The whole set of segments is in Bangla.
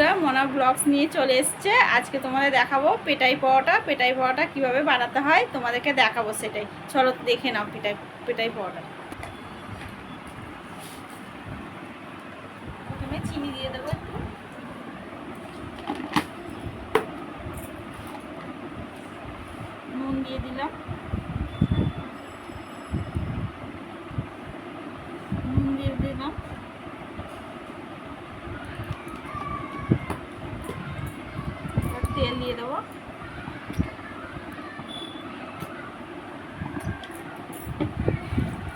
বন্ধুরা, মনা ব্লগস নিয়ে চলে এসছে। আজকে তোমাদের দেখাবো পেটাই পরোটা কিভাবে বানাতে হয় তোমাদেরকে দেখাবো, সেটাই চলো দেখে নাও। পেটাই পরোটা প্রথমে চিনি দিয়ে দেবো, একটু নুন দিয়ে দিলাম, তেল দিয়ে দেবো,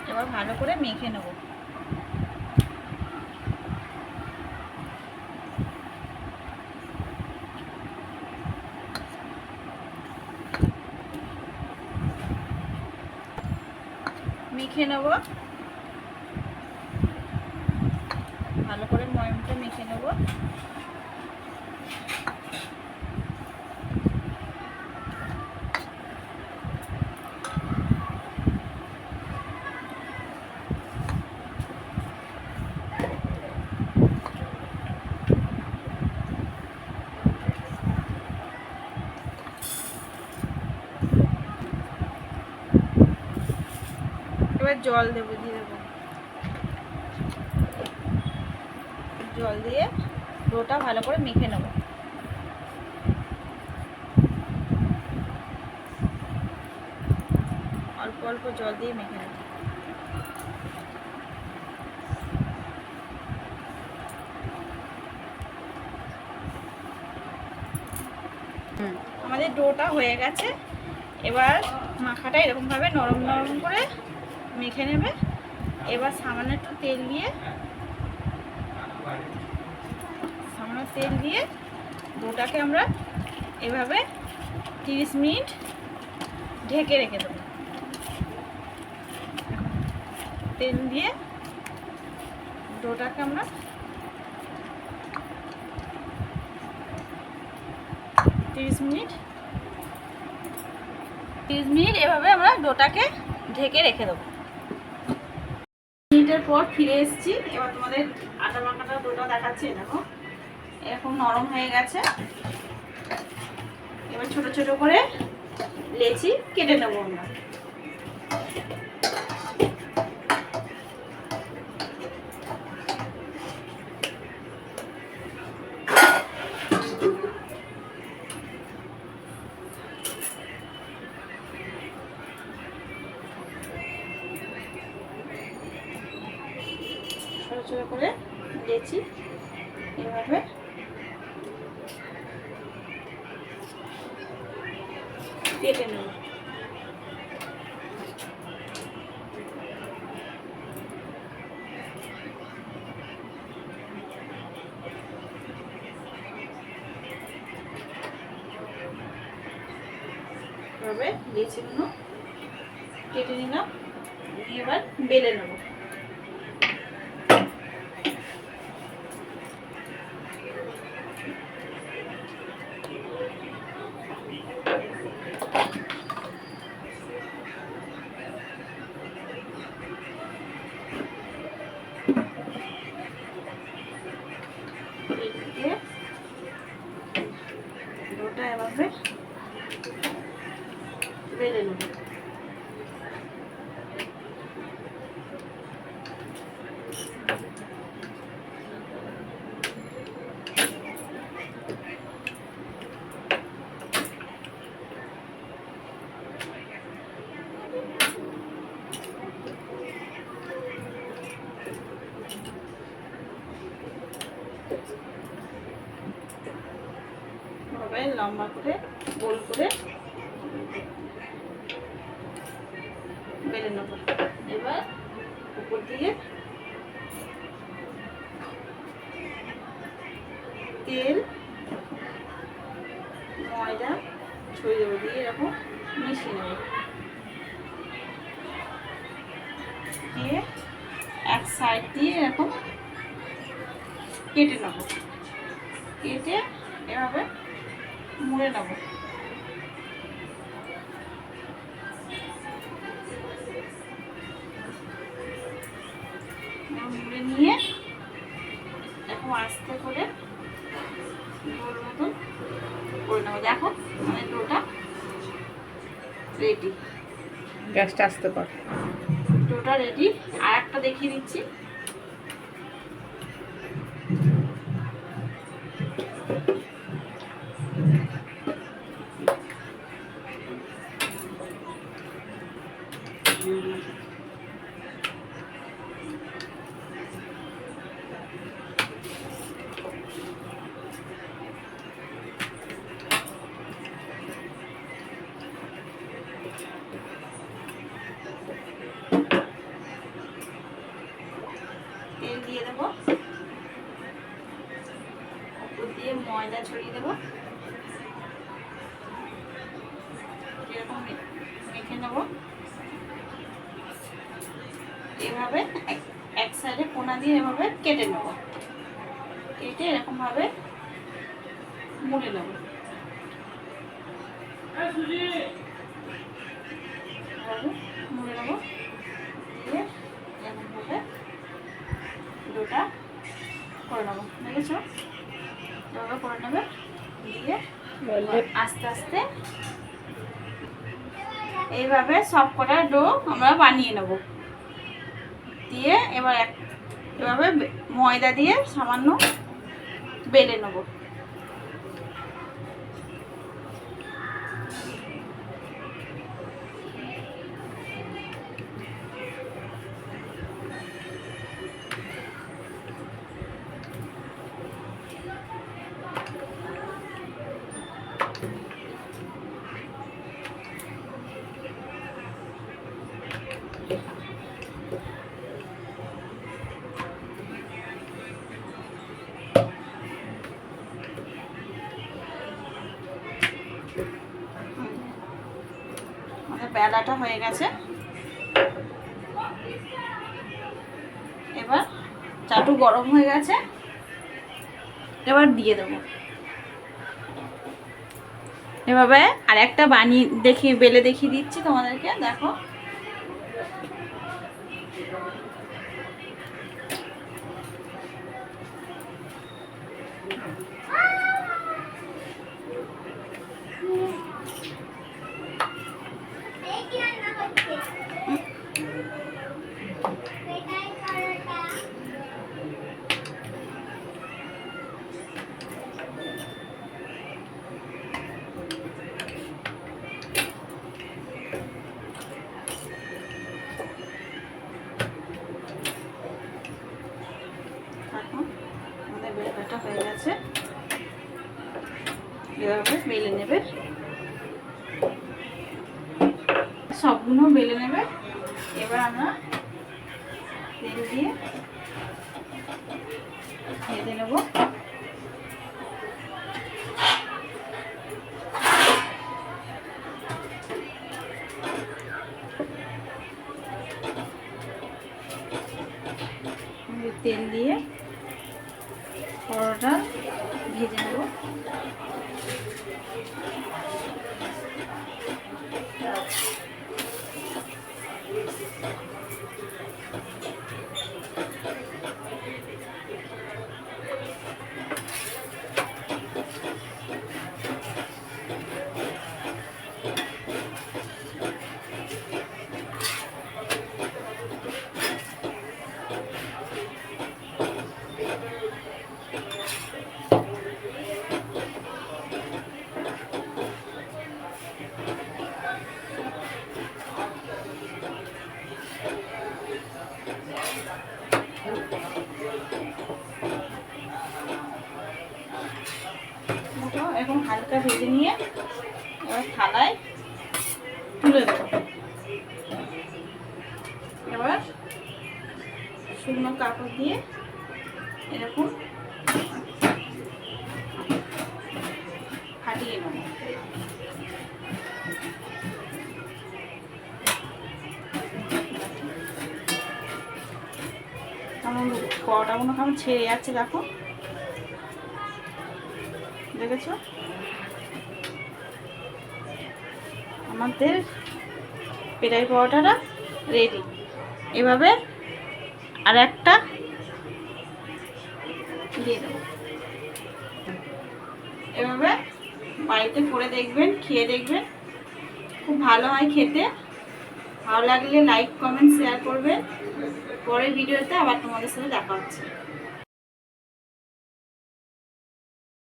এবার ভালো করে মেখে নেব। ভালো করে ময়মটা মেখে নেব। এবার জল দিয়ে দেবো, জল দিয়ে ডোটা ভালো করে মেখে নেব। অল্প অল্প জল দিয়ে মেখে নেব। আমাদের ডোটা হয়ে গেছে। এবার মাখাটা এরকমভাবে নরম নরম করে মেখে নেবে। এবার সামান্য একটু তেল দিয়ে ডোটাকে আমরা এভাবে 30 মিনিট ঢেকে রেখে দেবো। তেল দিয়ে ডোটাকে আমরা 30 মিনিট এভাবে আমরা ডোটাকে ঢেকে রেখে দেবো। মিনিটের পর ফিরে এসেছি। এবার তোমাদের আটা মাখাটা ডোটা দেখাচ্ছি। দেখো এরকম নরম হয়ে গেছে। এবার ছোট ছোট করে লেচি কেটে নেবো আমরা। ছোট ছোট করে লেচি এভাবে কেটে নেব। এভাবে লেচিগুলো কেটে নিলাম, এবার বেলে নেব। ডোটা এভাবে বেলে নেব। লম্বা করে গোল করে বেলে নেব। এবার উপর দিয়ে তেল ময়দা ছড়িয়ে দেবো, দিয়ে এরকম মিশিয়ে নেব। দিয়ে এক সাইড দিয়ে এরকম কেটে নেব। কেটে এভাবে মুড়ে নেব। মুড়ে নিয়ে এখন আস্তে করে দেখো আমাদের ডোটা রেডি। গ্যাসটা আসতে পার। ডোটা রেডি। আর একটা দেখিয়ে দিচ্ছি। তেল দিয়ে দেবো, উপর দিয়ে ময়দা ছড়িয়ে দেবো, এরকম মেখে নেবো। এভাবে এক সাইডে কোনা দিয়ে এভাবে কেটে নেবো, কেটে এরকম ভাবে মুড়ে নেবো। মুড়ে নেবো, দিয়ে এরকম ভাবে ডোটা করে নেবো। দেখেছো, এভাবে করে নেবে। দিয়ে আস্তে আস্তে এইভাবে সব কটা ডো আমরা বানিয়ে নেব। দিয়ে এবার এভাবে ময়দা দিয়ে সামান্য বেলে নেব। বেলাটা হয়ে গেছে। এবার চাটু গরম হয়ে গেছে, এবার দিয়ে দেবো। এভাবে আর একটা বানিয়ে বেলে দেখিয়ে দিচ্ছি তোমাদেরকে। দেখো আমাদের বেলাটা হয়ে গেছে, এভাবে বেলে নেবে, সবগুলো বেলে নেবে। এবার আমরা তেল দিয়ে ভেজে নেব। তেল দিয়ে পরোটা ভেজে নেব। এখন হালকা ভেজে নিয়ে এবার থালায় তুলে দেব। এবার শুকনো কাপড় দিয়ে এরকম ফাটিয়ে নেব। আমার পরোটাগুলো কেমন ছেড়ে যাচ্ছে দেখো, দেখেছো? আমাদের পেটাই পরোটাটা রেডি। এভাবে আর একটা দিয়ে দেবো, এভাবে বাড়িতে করে দেখবেন, খেয়ে দেখবেন, খুব ভালো হয় খেতে। ভালো লাগলে লাইক কমেন্ট শেয়ার করবেন। পরের ভিডিওতে আবার তোমাদের সাথে দেখা হচ্ছে।